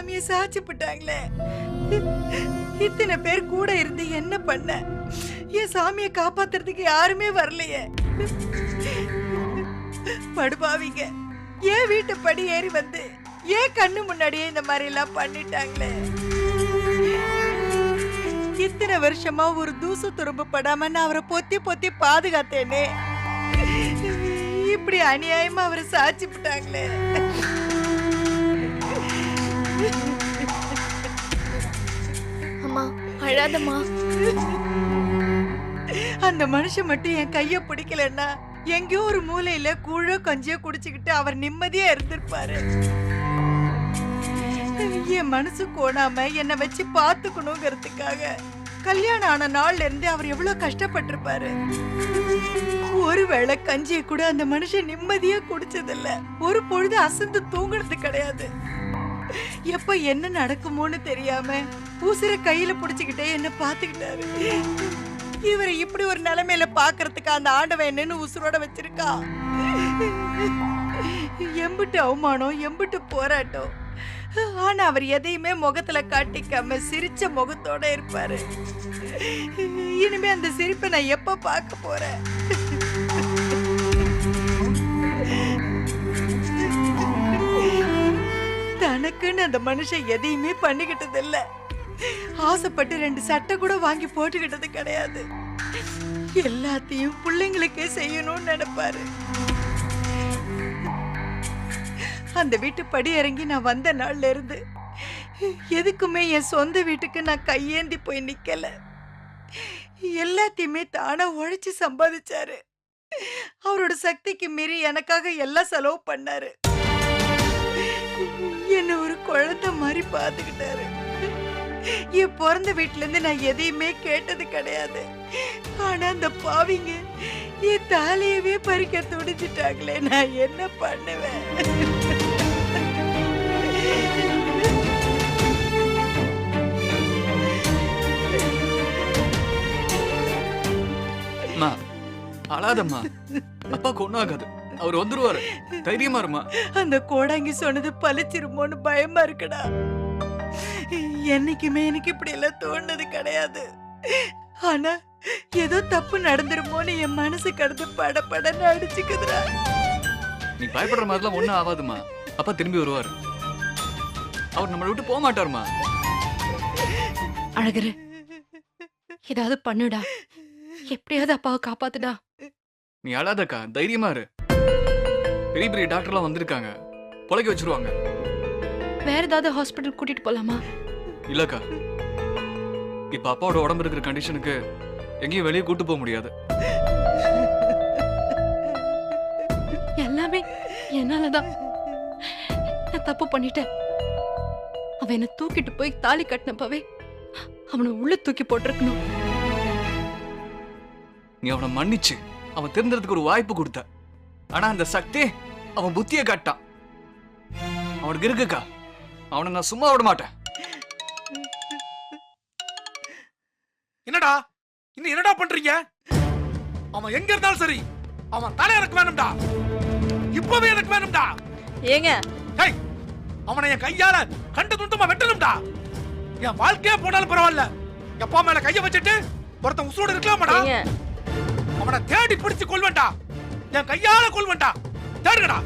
சாமியை சாச்சிப்பிட்டாங்களே. இத்தனை பேர் கூட இருந்து என்ன பண்ண? என் சாமியை காப்பாத்துறதுக்கு யாருமே வரலையே. படுபாவிங்க ஏன் வீட்டு படி ஏறி வந்து ஏன் கண்ணு முன்னாடியே இந்த மாதிரி எல்லாம் பண்ணிட்டாங்களே. இத்தனை வருஷமா ஒரு தூசு துரும்பு படாம நான் அவரை பொத்தி பொத்தி பாதுகாத்தேனே. இப்படி அநியாயமா அவரை சாட்சி விட்டாங்களே. அம்மா அழாதம்மா. அந்த மனுஷன் மட்டும் என் கைய பிடிக்கலன்னா எங்கேயோ ஒரு மூலையில கூழோ கஞ்சியோ குடிச்சுக்கிட்டு அவர் நிம்மதியா இருந்திருப்பாரு. என் மனசு கோணாம என்னை வச்சு பாத்துக்கணுங்கிறதுக்காக கல்யாணம் ஆன நாள்ல இருந்து அவர் எவ்வளவு கஷ்டப்பட்டிருப்பாரு. ஒருவேளை கஞ்சியை கூட அந்த மனுஷன் நிம்மதியா குடிச்சதில்ல. ஒரு பொழுது அசந்து தூங்குறது கிடையாது. எப்ப என்ன நடக்குமோன்னு தெரியாம உசிர கையில புடிச்சுக்கிட்டே என்ன பாத்துக்கிட்டாரு. இவரை இப்படி ஒரு நிலைமையில பாக்குறதுக்கு அந்த ஆண்டவன் என்னன்னு உசுரோட வச்சிருக்கா. எம்பிட்டு அவமானம், எம்பிட்டு போராட்டம். ஆனா அவர் எதையுமே முகத்துல காட்டிக்காம சிரிச்ச முகத்தோட இருப்பாரு. இனிமே அந்த சிரிப்பை நான் எப்ப பார்க்க போறேன்? தனக்குன்னு அந்த மனுஷன் எதையுமே பண்ணிக்கிட்டது இல்ல. ஆசைப்பட்டு 2 சட்டை கூட வாங்கி போட்டுக்கிட்டது கிடையாது. எல்லாத்தையும் பிள்ளைங்களுக்கே செய்யணும்னு நினைப்பாரு. அந்த வீட்டு படி இறங்கி நான் வந்த நாள்ல இருந்து எதுக்குமே என் சொந்த வீட்டுக்கு நான் கையேந்தி போய் நிக்கல. எல்லாத்தையுமே தானா உழைச்சு சம்பாதிச்சாரு. அவரோட சக்திக்கு மீறி எனக்காக எல்லாம் செலவு பண்ணாரு. என்ன ஒரு குழந்தை மாதிரி பாத்துக்கிட்டாரு. என் பிறந்த வீட்டுல இருந்து நான் எதையுமே கேட்டது கிடையாது. ஆனா அந்த பாவிங்க என் தாலியவே பறிக்க துடிச்சிட்டாங்களே. நான் என்ன பண்ணுவேன்? அழாதம்மா. அப்பா கொண்டாகாது, அவர் வந்துருவாரு. தைரியமா இருமா. அந்த கோடாங்கி சொன்னது பழிச்சிருமோன்னு பயமா இருக்குடா. என்னைக்குமே எனக்கு இப்படி எல்லாம் தோணுது கிடையாது. ஆனா ஏதோ தப்பு நடந்துருமோன்னு என் மனசு கடந்து படப்படன்னு அடிச்சுக்குதுடா. நீ பயப்படுற மாதிரிலாம் ஒண்ணும் ஆகாதுமா. அப்பா திரும்பி வருவாரு. அவர் நம்மளை விட்டு போக மாட்டாருமா. அழகரு, ஏதாவது பண்ணுடா. எப்படியாவது அப்பாவை காப்பாத்துடா. நீ அழாதக்கா, தைரியமா இரு. பெரிய பெரிய டாக்டர்லாம் வந்திருக்காங்க, பொழைக்க வச்சிருவாங்க. வேற ஏதாவது ஹாஸ்பிட்டல் கூட்டிட்டு போலாமா? இல்லக்கா, இப்ப அப்பாவோட உடம்பு இருக்கிற கண்டிஷனுக்கு எங்கேயும் வெளியே கூட்டு போக முடியாது. எல்லாமே என்னாலதான். நான் தப்பு பண்ணிட்டேன். அவன் என்ன தூக்கிட்டு போய் தாலி கட்டினப்பவே அவனை உள்ள தூக்கி போட்டிருக்கணும். நீ அவனை மன்னிச்சு அவன் திருந்தறதுக்கு ஒரு வாய்ப்பு கொடுத்த. ஆனா அந்த சக்தி அவன் புத்திய காட்டான். அவனுக்கு இருக்குக்கா, அவனை நான் சும்மா விட மாட்டேன். என்னடா இன்னும் என்னடா பண்றீங்க? அவன் எங்க இருந்தாலும் சரி, அவன் தலை எனக்கு வேணும்டா. இப்பவே எனக்கு வேணும்டா. ஏங்க அவனை என் கையால கண்டு துண்டமா வெட்டணும்டா. என் வாழ்க்கையே போனாலும் பரவாயில்ல, எப்பா மேல கைய வச்சுட்டு ஒருத்தன் உசுரோடு இருக்கலாமாடா? அவனை தேடி பிடிச்சு கொள்வேன்டா. என் கையால கொள்வேன்டா. தேடுங்கடா.